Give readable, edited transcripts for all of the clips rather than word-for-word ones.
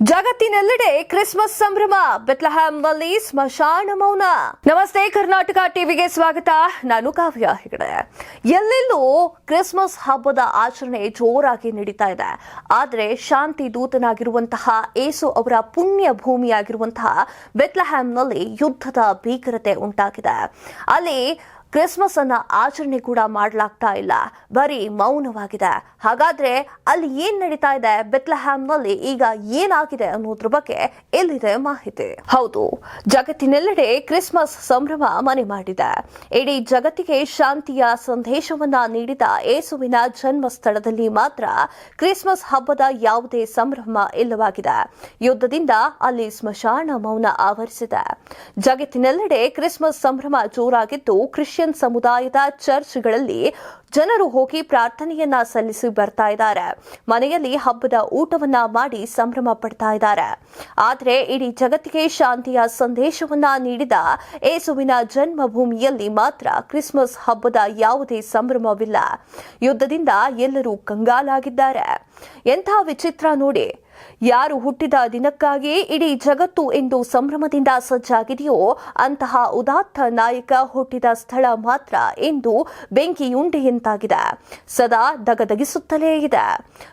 ಜಗತ್ತಿನೆಲ್ಲೆಡೆ Christmas ಸಂಭ್ರಮ, ಬೆತ್ಲೆಹೇಮ್ನಲ್ಲಿ ಸ್ಮಶಾನ ಮೌನ. ನಮಸ್ತೆ, ಕರ್ನಾಟಕ ಟಿವಿಗೆ ಸ್ವಾಗತ. ನಾನು ಕಾವ್ಯ ಹೆಗಡೆ. ಎಲ್ಲೆಲ್ಲೂ ಕ್ರಿಸ್ಮಸ್ ಹಬ್ಬದ ಆಚರಣೆ ಜೋರಾಗಿ ನಡೀತಾ ಇದೆ. ಆದರೆ ಶಾಂತಿ ದೂತನಾಗಿರುವಂತಹ ಏಸು ಅವರ ಪುಣ್ಯ ಭೂಮಿಯಾಗಿರುವಂತಹ ಬೆತ್ಲೆಹೇಮ್ನಲ್ಲಿ ಯುದ್ಧದ ಭೀಕರತೆ ಉಂಟಾಗಿದೆ. ಅಲ್ಲಿ ಕ್ರಿಸ್ಮಸ್ ಅನ್ನ ಆಚರಣೆ ಕೂಡ ಮಾಡಲಾಗ್ತಾ ಇಲ್ಲ, ಬರೀ ಮೌನವಾಗಿದೆ. ಹಾಗಾದ್ರೆ ಅಲ್ಲಿ ಏನ್ ನಡೀತಾ ಇದೆ, ಬೆತ್ಲೆಹೇಮ್ನಲ್ಲಿ ಈಗ ಏನಾಗಿದೆ ಅನ್ನೋದ್ರ ಬಗ್ಗೆ ಎಲ್ಲಿದೆ ಮಾಹಿತಿ. ಹೌದು, ಜಗತ್ತಿನೆಲ್ಲೆಡೆ ಕ್ರಿಸ್ಮಸ್ ಸಂಭ್ರಮ ಮನೆ ಮಾಡಿದೆ. ಇಡೀ ಜಗತ್ತಿಗೆ ಶಾಂತಿಯ ಸಂದೇಶವನ್ನ ನೀಡಿದ ಏಸುವಿನ ಜನ್ಮ ಸ್ಥಳದಲ್ಲಿ ಮಾತ್ರ ಕ್ರಿಸ್ಮಸ್ ಹಬ್ಬದ ಯಾವುದೇ ಸಂಭ್ರಮ ಇಲ್ಲವಾಗಿದೆ. ಯುದ್ಧದಿಂದ ಅಲ್ಲಿ ಸ್ಮಶಾನ ಮೌನ ಆವರಿಸಿದೆ. ಜಗತ್ತಿನೆಲ್ಲೆಡೆ ಕ್ರಿಸ್ಮಸ್ ಸಂಭ್ರಮ ಜೋರಾಗಿದ್ದು, ಕ್ರಿಶ್ಚಿಯನ್ ಸಮುದಾಯದ ಚರ್ಚ್ಗಳಲ್ಲಿ ಜನರು ಹೋಗಿ ಪ್ರಾರ್ಥನೆಯನ್ನ ಸಲ್ಲಿಸಿ ಬರ್ತಾ ಇದ್ದಾರೆ. ಮನೆಯಲ್ಲಿ ಹಬ್ಬದ ಊಟವನ್ನ ಮಾಡಿ ಸಂಭ್ರಮ ಪಡ್ತಾ ಇದ್ದಾರೆ. ಆದರೆ ಇಡೀ ಜಗತ್ತಿಗೆ ಶಾಂತಿಯ ಸಂದೇಶವನ್ನ ನೀಡಿದ ಏಸುವಿನ ಜನ್ಮಭೂಮಿಯಲ್ಲಿ ಮಾತ್ರ ಕ್ರಿಸ್ಮಸ್ ಹಬ್ಬದ ಯಾವುದೇ ಸಂಭ್ರಮವಿಲ್ಲ. ಯುದ್ಧದಿಂದ ಎಲ್ಲರೂ ಕಂಗಾಲಾಗಿದ್ದಾರೆ. ಎಂಥ ವಿಚಿತ್ರ ನೋಡಿ. ಯಾರು ಹುಟ್ಟಿದ ದಿನಕ್ಕಾಗಿ ಇಡೀ ಜಗತ್ತು ಎಂದು ಸಂಭ್ರಮದಿಂದ ಸಜ್ಜಾಗಿದೆಯೋ ಅಂತಹ ಉದಾತ್ತ ನಾಯಕ ಹುಟ್ಟಿದ ಸ್ಥಳ ಮಾತ್ರ ಇಂದು ಬೆಂಕಿಯುಂಡೆಯಂತಾಗಿದೆ. ಸದಾ ದಗದಗಿಸುತ್ತಲೇ ಇದೆ.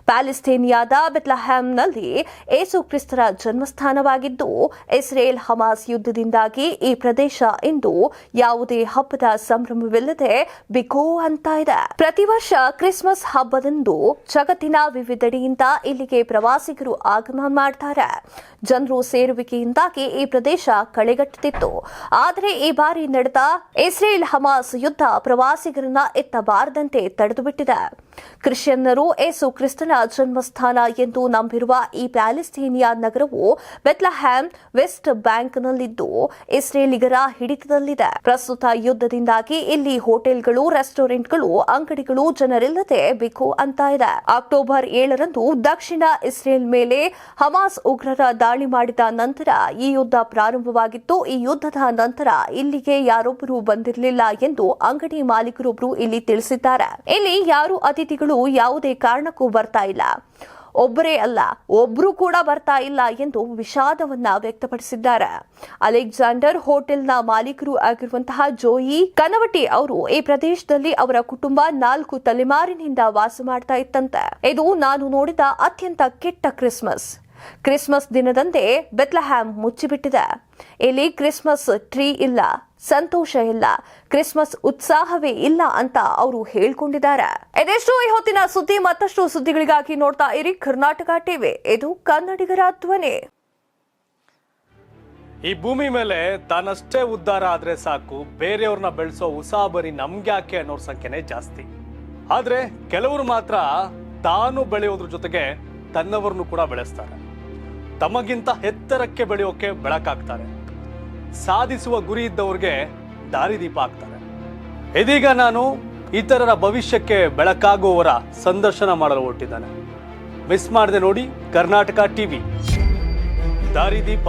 ಪ್ಯಾಲೆಸ್ತೇನಿಯಾದ ಬೆತ್ಲೆಹೇಮ್ನಲ್ಲಿ ಏಸು ಕ್ರಿಸ್ತರ ಜನ್ಮಸ್ಥಾನವಾಗಿದ್ದು, ಇಸ್ರೇಲ್ ಹಮಾಸ್ ಯುದ್ಧದಿಂದಾಗಿ ಈ ಪ್ರದೇಶ ಇಂದು ಯಾವುದೇ ಹಬ್ಬದ ಸಂಭ್ರಮವಿಲ್ಲದೆ ಬಿಕೋ ಅಂತ ಇದೆ. ಪ್ರತಿ ವರ್ಷ ಕ್ರಿಸ್ಮಸ್ ಹಬ್ಬದಂದು ಜಗತ್ತಿನ ವಿವಿಧೆಡೆಯಿಂದ ಇಲ್ಲಿಗೆ ಪ್ರವಾಸಿಗರು ಆಗಮನ ಮಾಡ್ತಾರೆ. ಜನರು ಸೇರುವಿಕೆಯಿಂದಾಗಿ ಈ ಪ್ರದೇಶ ಕಳೆಗಟ್ಟುತ್ತಿತ್ತು. ಆದರೆ ಈ ಬಾರಿ ನಡೆದ ಇಸ್ರೇಲ್ ಹಮಾಸ್ ಯುದ್ಧ ಪ್ರವಾಸಿಗರನ್ನ ಎತ್ತಬಾರದಂತೆ ತಡೆದುಬಿಟ್ಟಿದೆ. ಕ್ರಿಶ್ಚಿಯನ್ನರು ಏಸು ಕ್ರಿಸ್ತನ ಜನ್ಮಸ್ಥಾನ ಎಂದು ನಂಬಿರುವ ಈ ಪ್ಯಾಲೆಸ್ತೇನಿಯಾ ನಗರವು ಬೆತ್ಲೆಹೇಮ್ ವೆಸ್ಟ್ ಬ್ಯಾಂಕ್ನಲ್ಲಿದ್ದು ಇಸ್ರೇಲಿಗರ ಹಿಡಿತದಲ್ಲಿದೆ. ಪ್ರಸ್ತುತ ಯುದ್ಧದಿಂದಾಗಿ ಇಲ್ಲಿ ಹೋಟೆಲ್ಗಳು, ರೆಸ್ಟೋರೆಂಟ್ಗಳು, ಅಂಗಡಿಗಳು ಜನರಿಲ್ಲದೆ ಬಿಕೋ ಅಂತ ಇದೆ. ಅಕ್ಟೋಬರ್ 7ರಂದು ದಕ್ಷಿಣ ಇಸ್ರೇಲ್ ಮೇಲೆ ಹಮಾಸ್ ಉಗ್ರರ ದಾಳಿ ಮಾಡಿದ ನಂತರ ಈ ಯುದ್ಧ ಪ್ರಾರಂಭವಾಗಿತ್ತು. ಈ ಯುದ್ಧದ ನಂತರ ಇಲ್ಲಿಗೆ ಯಾರೊಬ್ಬರು ಬಂದಿರಲಿಲ್ಲ ಎಂದು ಅಂಗಡಿ ಮಾಲೀಕರೊಬ್ಬರು ಇಲ್ಲಿ ತಿಳಿಸಿದ್ದಾರೆ. ಇಲ್ಲಿ ಯಾರು ಅತಿಥಿಗಳು ಯಾವುದೇ ಕಾರಣಕ್ಕೂ ಬರ್ತಾ ಇಲ್ಲ. ಒಬ್ಬರೇ ಅಲ್ಲ, ಒಬ್ರು ಕೂಡ ಬರ್ತಾ ಇಲ್ಲ ಎಂದು ವಿಷಾದವನ್ನ ವ್ಯಕ್ತಪಡಿಸಿದ್ದಾರೆ. ಅಲೆಕ್ಸಾಂಡರ್ ಹೋಟೆಲ್ನ ಮಾಲೀಕರು ಆಗಿರುವಂತಹ ಜೋಯಿ ಕನವಟಿ ಅವರು ಈ ಪ್ರದೇಶದಲ್ಲಿ ಅವರ ಕುಟುಂಬ 4 ತಲೆಮಾರಿನಿಂದ ವಾಸ ಮಾಡ್ತಾ ಇತ್ತಂತೆ. ಇದು ನಾನು ನೋಡಿದ ಅತ್ಯಂತ ಕೆಟ್ಟ ಕ್ರಿಸ್ಮಸ್ ದಿನದಂದೇ ಬೆತ್ಲೆಹೇಮ್ ಮುಚ್ಚಿಬಿಟ್ಟಿದೆ. ಇಲ್ಲಿ ಕ್ರಿಸ್ಮಸ್ ಟ್ರೀ ಇಲ್ಲ, ಸಂತೋಷ ಇಲ್ಲ, ಕ್ರಿಸ್ಮಸ್ ಉತ್ಸಾಹವೇ ಇಲ್ಲ ಅಂತ ಅವರು ಹೇಳ್ಕೊಂಡಿದ್ದಾರೆ. ಇದೆಷ್ಟು ಈ ಹೊತ್ತಿನ ಸುದ್ದಿ. ಮತ್ತಷ್ಟು ಸುದ್ದಿಗಳಿಗಾಗಿ ನೋಡ್ತಾ ಇರಿ ಕರ್ನಾಟಕ ಟಿವಿ. ಇದು ಕನ್ನಡಿಗರ ಧ್ವನಿ. ಈ ಭೂಮಿ ಮೇಲೆ ತಾನಷ್ಟೇ ಉದ್ಧಾರ ಆದ್ರೆ ಸಾಕು, ಬೇರೆಯವ್ರನ್ನ ಬೆಳೆಸೋ ಉಸಾಬರಿ ನಮ್ಗ್ಯಾಕೆ ಅನ್ನೋರ್ ಸಂಖ್ಯೆನೇ ಜಾಸ್ತಿ. ಆದ್ರೆ ಕೆಲವರು ಮಾತ್ರ ತಾನು ಬೆಳೆಯೋದ್ರ ಜೊತೆಗೆ ತನ್ನವರನ್ನು ಕೂಡ ಬೆಳೆಸ್ತಾರೆ. ತಮಗಿಂತ ಎತ್ತರಕ್ಕೆ ಬೆಳೆಯೋಕೆ ಬೆಳಕಾಗ್ತಾರೆ. ಸಾಧಿಸುವ ಗುರಿ ಇದ್ದವ್ರಿಗೆ ದಾರಿದೀಪ ಆಗ್ತಾರೆ. ಇದೀಗ ನಾನು ಇತರರ ಭವಿಷ್ಯಕ್ಕೆ ಬೆಳಕಾಗುವವರ ಸಂದರ್ಶನ ಮಾಡಲು ಹೊರಟಿದ್ದಾನೆ. ಮಿಸ್ ಮಾಡದೆ ನೋಡಿ ಕರ್ನಾಟಕ ಟಿವಿ ದಾರಿದೀಪ.